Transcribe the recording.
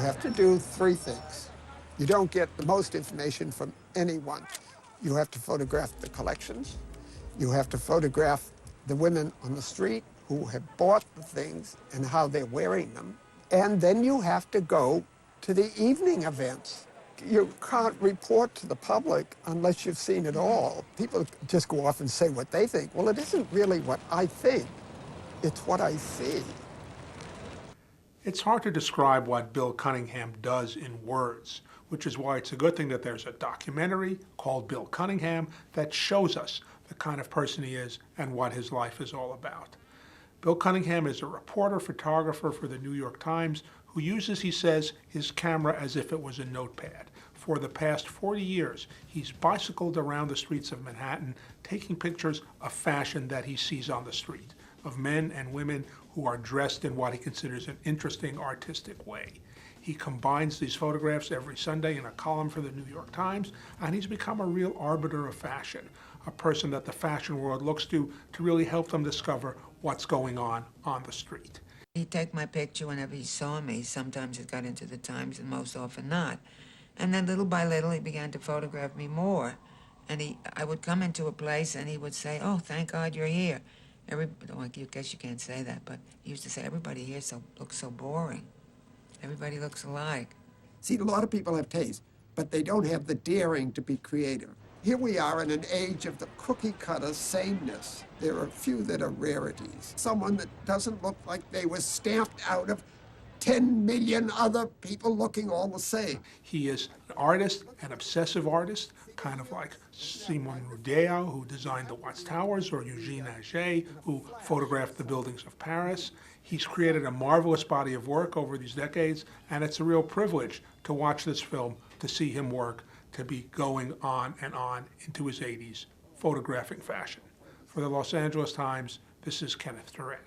have to do three things. You don't get the most information from anyone. You have to photograph the collections. You have to photograph the women on the street who have bought the things and how they're wearing them. And then you have to go to the evening events. You can't report to the public unless you've seen it all. People just go off and say what they think. Well, it isn't really what I think. It's what I see. It's hard to describe what Bill Cunningham does in words, which is why it's a good thing that there's a documentary called Bill Cunningham that shows us the kind of person he is and what his life is all about. Bill Cunningham is a reporter, photographer for the New York Times who uses, he says, his camera as if it was a notepad. For the past 40 years, he's bicycled around the streets of Manhattan, taking pictures of fashion that he sees on the street, of men and women who are dressed in what he considers an interesting artistic way. He combines these photographs every Sunday in a column for the New York Times, and he's become a real arbiter of fashion, a person that the fashion world looks to really help them discover what's going on the street. He'd take my picture whenever he saw me. Sometimes it got into the Times and most often not. And then little by little he began to photograph me more. And I would come into a place and he would say, "Oh, thank God you're here." I guess you can't say that, but he used to say, "Everybody here looks so boring. Everybody looks alike." See, a lot of people have taste, but they don't have the daring to be creative. Here we are in an age of the cookie-cutter sameness. There are a few that are rarities. Someone that doesn't look like they were stamped out of 10 million other people looking all the same. He is an artist, an obsessive artist, kind of like Simon Rudea, who designed the Watts Towers, or Eugene Auger, who photographed the buildings of Paris. He's created a marvelous body of work over these decades, and it's a real privilege to watch this film, to see him work, to be going on and on into his 80s, photographing fashion. For the Los Angeles Times, this is Kenneth Turan.